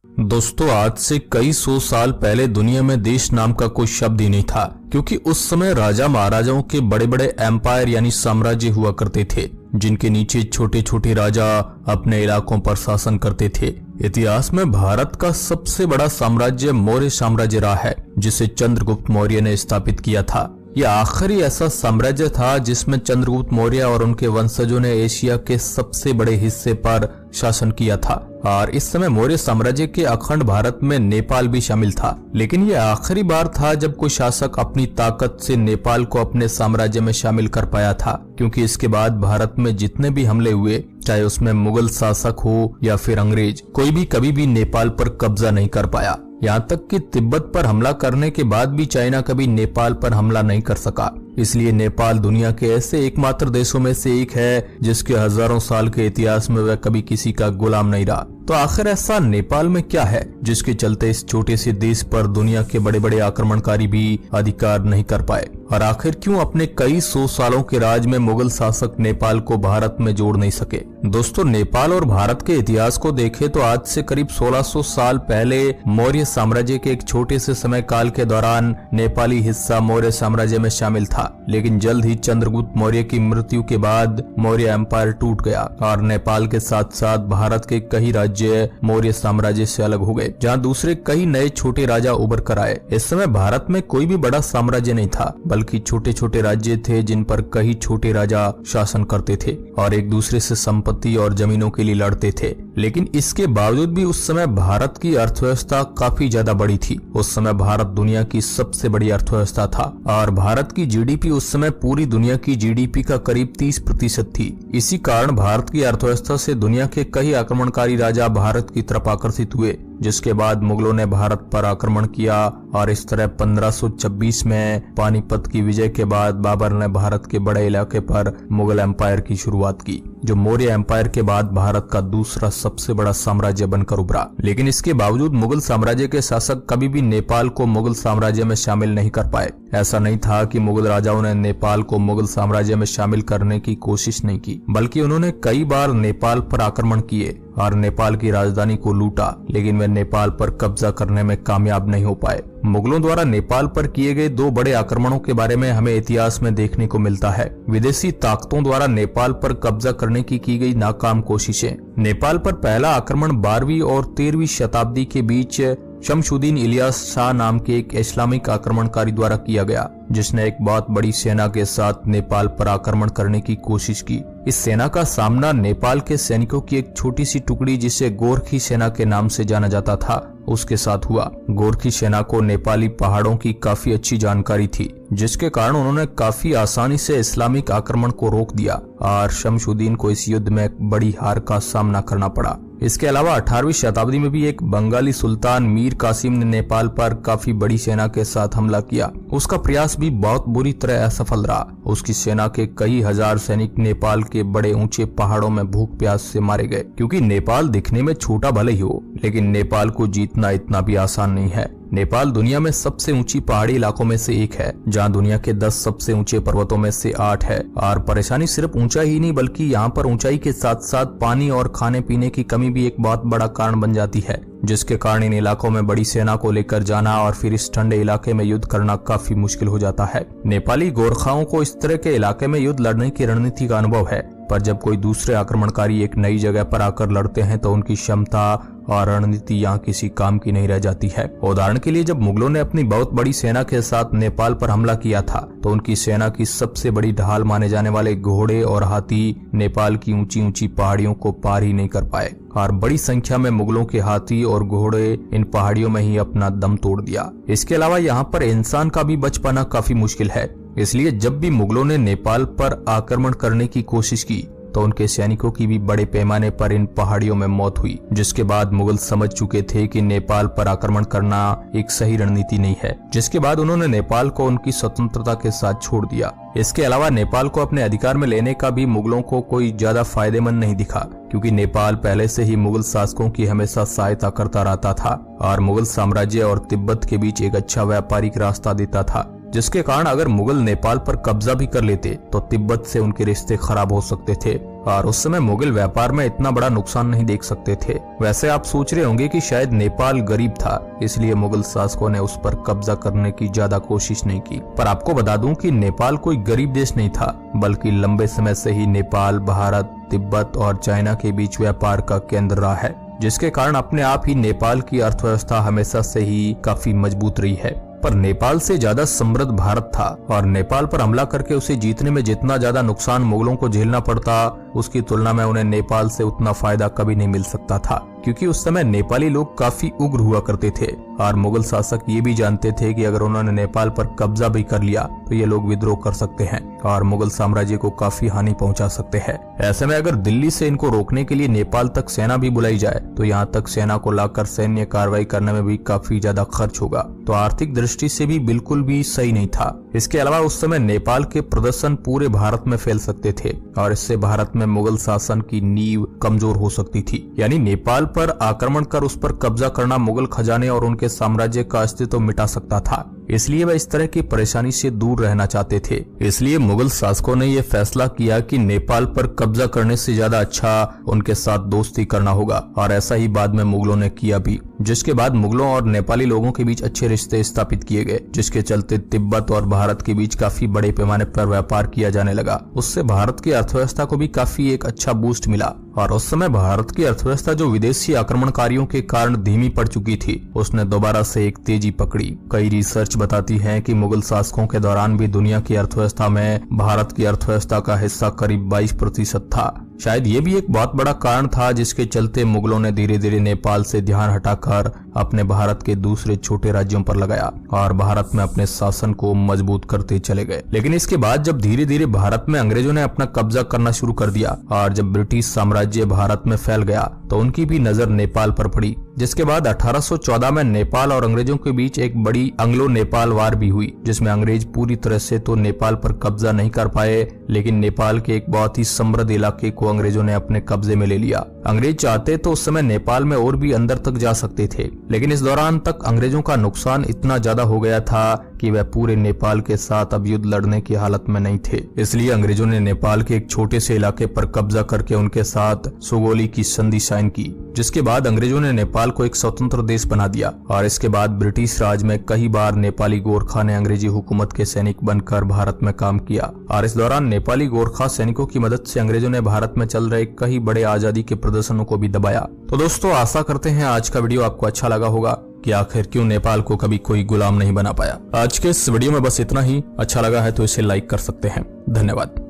दोस्तों, आज से कई सौ साल पहले दुनिया में देश नाम का कोई शब्द ही नहीं था, क्योंकि उस समय राजा महाराजाओं के बड़े बड़े एम्पायर यानी साम्राज्य हुआ करते थे, जिनके नीचे छोटे छोटे राजा अपने इलाकों पर शासन करते थे। इतिहास में भारत का सबसे बड़ा साम्राज्य मौर्य साम्राज्य रहा है, जिसे चंद्रगुप्त मौर्य ने स्थापित किया था। यह आखिरी ऐसा साम्राज्य था जिसमें चंद्रगुप्त मौर्य और उनके वंशजों ने एशिया के सबसे बड़े हिस्से पर शासन किया था। और इस समय मौर्य साम्राज्य के अखंड भारत में नेपाल भी शामिल था। लेकिन यह आखिरी बार था जब कोई शासक अपनी ताकत से नेपाल को अपने साम्राज्य में शामिल कर पाया था, क्योंकि इसके बाद भारत में जितने भी हमले हुए, चाहे उसमें मुगल शासक हो या फिर अंग्रेज, कोई भी कभी भी नेपाल पर कब्जा नहीं कर पाया। यहाँ तक कि तिब्बत पर हमला करने के बाद भी चाइना कभी नेपाल पर हमला नहीं कर सका। इसलिए नेपाल दुनिया के ऐसे एकमात्र देशों में से एक है जिसके हजारों साल के इतिहास में वह कभी किसी का गुलाम नहीं रहा। तो आखिर ऐसा नेपाल में क्या है जिसके चलते इस छोटे से देश पर दुनिया के बड़े बड़े आक्रमणकारी भी अधिकार नहीं कर पाए? और आखिर क्यों अपने कई सौ सालों के राज में मुगल शासक नेपाल को भारत में जोड़ नहीं सके? दोस्तों, नेपाल और भारत के इतिहास को देखें तो आज से करीब 1600 साल पहले मौर्य साम्राज्य के एक छोटे से समय काल के दौरान नेपाली हिस्सा मौर्य साम्राज्य में शामिल था। लेकिन जल्द ही चंद्रगुप्त मौर्य की मृत्यु के बाद मौर्य एम्पायर टूट गया और नेपाल के साथ साथ भारत के कई राज्य मौर्य साम्राज्य से अलग हो गए, जहां दूसरे कई नए छोटे राजा उभर कर आए। इस समय भारत में कोई भी बड़ा साम्राज्य नहीं था, बल्कि छोटे छोटे राज्य थे जिन पर कई छोटे राजा शासन करते थे और एक दूसरे से संपत्ति और जमीनों के लिए लड़ते थे। लेकिन इसके बावजूद भी उस समय भारत की अर्थव्यवस्था काफी ज्यादा बड़ी थी। उस समय भारत दुनिया की सबसे बड़ी अर्थव्यवस्था था और भारत की जीडीपी उस समय पूरी दुनिया की जीडीपी का करीब 30% थी। इसी कारण भारत की अर्थव्यवस्था से दुनिया के कई आक्रमणकारी राजा भारत की तरफ आकर्षित हुए, जिसके बाद मुगलों ने भारत पर आक्रमण किया और इस तरह 1526 में पानीपत की विजय के बाद बाबर ने भारत के बड़े इलाके पर मुगल एम्पायर की शुरुआत की, जो मौर्य एम्पायर के बाद भारत का दूसरा सबसे बड़ा साम्राज्य बनकर उभरा। लेकिन इसके बावजूद मुगल साम्राज्य के शासक कभी भी नेपाल को मुगल साम्राज्य में शामिल नहीं कर पाए। ऐसा नहीं था कि मुगल राजाओं ने नेपाल को मुगल साम्राज्य में शामिल करने की कोशिश नहीं की, बल्कि उन्होंने कई बार नेपाल पर आक्रमण किए और नेपाल की राजधानी को लूटा, लेकिन वे नेपाल पर कब्जा करने में कामयाब नहीं हो पाए। मुगलों द्वारा नेपाल पर किए गए दो बड़े आक्रमणों के बारे में हमें इतिहास में देखने को मिलता है। विदेशी ताकतों द्वारा नेपाल पर कब्जा करने की गई नाकाम कोशिशें। नेपाल पर पहला आक्रमण 12वीं और 13वीं शताब्दी के बीच शमशुद्दीन इलियास शाह नाम के एक इस्लामिक आक्रमणकारी द्वारा किया गया, जिसने एक बहुत बड़ी सेना के साथ नेपाल पर आक्रमण करने की कोशिश की। इस सेना का सामना नेपाल के सैनिकों की एक छोटी सी टुकड़ी, जिसे गोरखी सेना के नाम से जाना जाता था, उसके साथ हुआ। गोरखी सेना को नेपाली पहाड़ों की काफी अच्छी जानकारी थी, जिसके कारण उन्होंने काफी आसानी से इस्लामिक आक्रमण को रोक दिया और शमशुद्दीन को इस युद्ध में एक बड़ी हार का सामना करना पड़ा। इसके अलावा 18वीं शताब्दी में भी एक बंगाली सुल्तान मीर कासिम ने नेपाल पर काफी बड़ी सेना के साथ हमला किया। उसका प्रयास भी बहुत बुरी तरह असफल रहा। उसकी सेना के कई हजार सैनिक नेपाल के बड़े ऊंचे पहाड़ों में भूख प्यास से मारे गए, क्योंकि नेपाल दिखने में छोटा भले ही हो, लेकिन नेपाल को जीतना इतना भी आसान नहीं है। नेपाल दुनिया में सबसे ऊंची पहाड़ी इलाकों में से एक है, जहां दुनिया के 10 सबसे ऊंचे पर्वतों में से 8 है। और परेशानी सिर्फ ऊंचाई ही नहीं, बल्कि यहाँ पर ऊंचाई के साथ साथ पानी और खाने पीने की कमी भी एक बहुत बड़ा कारण बन जाती है, जिसके कारण इन इलाकों में बड़ी सेना को लेकर जाना और फिर इस ठंडे इलाके में युद्ध करना काफी मुश्किल हो जाता है। नेपाली गोरखाओं को इस तरह के इलाके में युद्ध लड़ने की रणनीति का अनुभव है, पर जब कोई दूसरे आक्रमणकारी एक नई जगह पर आकर लड़ते हैं तो उनकी क्षमता और रणनीति यहाँ किसी काम की नहीं रह जाती है। उदाहरण के लिए, जब मुगलों ने अपनी बहुत बड़ी सेना के साथ नेपाल पर हमला किया था, तो उनकी सेना की सबसे बड़ी ढाल माने जाने वाले घोड़े और हाथी नेपाल की ऊंची ऊंची पहाड़ियों को पार ही नहीं कर पाए और बड़ी संख्या में मुगलों के हाथी और घोड़े इन पहाड़ियों में ही अपना दम तोड़ दिया। इसके अलावा यहाँ पर इंसान का भी बच पाना काफी मुश्किल है। इसलिए जब भी मुगलों ने नेपाल पर आक्रमण करने की कोशिश की, तो उनके सैनिकों की भी बड़े पैमाने पर इन पहाड़ियों में मौत हुई, जिसके बाद मुगल समझ चुके थे कि नेपाल पर आक्रमण करना एक सही रणनीति नहीं है, जिसके बाद उन्होंने नेपाल को उनकी स्वतंत्रता के साथ छोड़ दिया। इसके अलावा नेपाल को अपने अधिकार में लेने का भी मुगलों को कोई ज्यादा फायदेमंद नहीं दिखा, क्योंकि नेपाल पहले से ही मुगल शासकों की हमेशा सहायता करता रहता था और मुगल साम्राज्य और तिब्बत के बीच एक अच्छा व्यापारिक रास्ता देता था। जिसके कारण अगर मुगल नेपाल पर कब्जा भी कर लेते तो तिब्बत से उनके रिश्ते खराब हो सकते थे और उस समय मुगल व्यापार में इतना बड़ा नुकसान नहीं देख सकते थे। वैसे आप सोच रहे होंगे कि शायद नेपाल गरीब था, इसलिए मुगल शासकों ने उस पर कब्जा करने की ज्यादा कोशिश नहीं की। पर आपको बता दूं कि नेपाल कोई गरीब देश नहीं था, बल्कि लंबे समय से ही नेपाल भारत, तिब्बत और चाइना के बीच व्यापार का केंद्र रहा है, जिसके कारण अपने आप ही नेपाल की अर्थव्यवस्था हमेशा से ही काफी मजबूत रही है। पर नेपाल से ज्यादा समृद्ध भारत था और नेपाल पर हमला करके उसे जीतने में जितना ज्यादा नुकसान मुगलों को झेलना पड़ता, उसकी तुलना में उन्हें नेपाल से उतना फायदा कभी नहीं मिल सकता था, क्योंकि उस समय नेपाली लोग काफी उग्र हुआ करते थे और मुगल शासक ये भी जानते थे कि अगर उन्होंने नेपाल पर कब्जा भी कर लिया तो ये लोग विद्रोह कर सकते हैं और मुगल साम्राज्य को काफी हानि पहुंचा सकते हैं। ऐसे में अगर दिल्ली से इनको रोकने के लिए नेपाल तक सेना भी बुलाई जाए तो यहाँ तक सेना को लाकर सैन्य कार्रवाई करने में भी काफी ज्यादा खर्च होगा, तो आर्थिक दृष्टि से भी बिल्कुल भी सही नहीं था। इसके अलावा उस समय नेपाल के प्रदर्शन पूरे भारत में फैल सकते थे और इससे भारत में मुगल शासन की नींव कमजोर हो सकती थी। यानी नेपाल पर आक्रमण कर उस पर कब्जा करना मुगल खजाने और उनके साम्राज्य का अस्तित्व मिटा सकता था, इसलिए वह इस तरह की परेशानी से दूर रहना चाहते थे। इसलिए मुगल शासकों ने यह फैसला किया कि नेपाल पर कब्जा करने से ज्यादा अच्छा उनके साथ दोस्ती करना होगा और ऐसा ही बाद में मुगलों ने किया भी, जिसके बाद मुगलों और नेपाली लोगों के बीच अच्छे रिश्ते स्थापित किए गए, जिसके चलते तिब्बत और भारत के बीच काफी बड़े पैमाने पर व्यापार किया जाने लगा। उससे भारत की अर्थव्यवस्था को भी काफी एक अच्छा बूस्ट मिला और उस समय भारत की अर्थव्यवस्था जो विदेशी आक्रमणकारियों के कारण धीमी पड़ चुकी थी, उसने दोबारा से एक तेजी पकड़ी। कई रिसर्च बताती है कि मुगल शासकों के दौरान भी दुनिया की अर्थव्यवस्था में भारत की अर्थव्यवस्था का हिस्सा करीब 22% था। शायद ये भी एक बहुत बड़ा कारण था जिसके चलते मुगलों ने धीरे धीरे नेपाल से ध्यान हटाकर अपने भारत के दूसरे छोटे राज्यों पर लगाया और भारत में अपने शासन को मजबूत करते चले गए। लेकिन इसके बाद जब धीरे धीरे भारत में अंग्रेजों ने अपना कब्जा करना शुरू कर दिया और जब ब्रिटिश साम्राज्य भारत में फैल गया तो उनकी भी नजर नेपाल पर पड़ी, जिसके बाद 1814 में नेपाल और अंग्रेजों के बीच एक बड़ी एंग्लो नेपाल वार भी हुई, जिसमें अंग्रेज पूरी तरह से तो नेपाल पर कब्जा नहीं कर पाए, लेकिन नेपाल के एक बहुत ही समृद्ध इलाके को अंग्रेजों ने अपने कब्जे में ले लिया। अंग्रेज चाहते तो उस समय नेपाल में और भी अंदर तक जा सकते थे, लेकिन इस दौरान तक अंग्रेजों का नुकसान इतना ज्यादा हो गया था कि वह पूरे नेपाल के साथ अब युद्ध लड़ने की हालत में नहीं थे। इसलिए अंग्रेजों ने नेपाल के एक छोटे से इलाके पर कब्जा करके उनके साथ सुगोली की संधि साइन की, जिसके बाद अंग्रेजों ने नेपाल को एक स्वतंत्र देश बना दिया और इसके बाद ब्रिटिश राज में कई बार नेपाली गोरखा ने अंग्रेजी हुकूमत के सैनिक बनकर भारत में काम किया और इस दौरान नेपाली गोरखा सैनिकों की मदद से अंग्रेजों ने भारत में चल रहे कई बड़े आजादी के प्रदर्शनों को भी दबाया। तो दोस्तों, आशा करते हैं आज का वीडियो आपको अच्छा लगा होगा कि आखिर क्यों नेपाल को कभी कोई गुलाम नहीं बना पाया। आज के इस वीडियो में बस इतना ही। अच्छा लगा है तो इसे लाइक कर सकते हैं। धन्यवाद।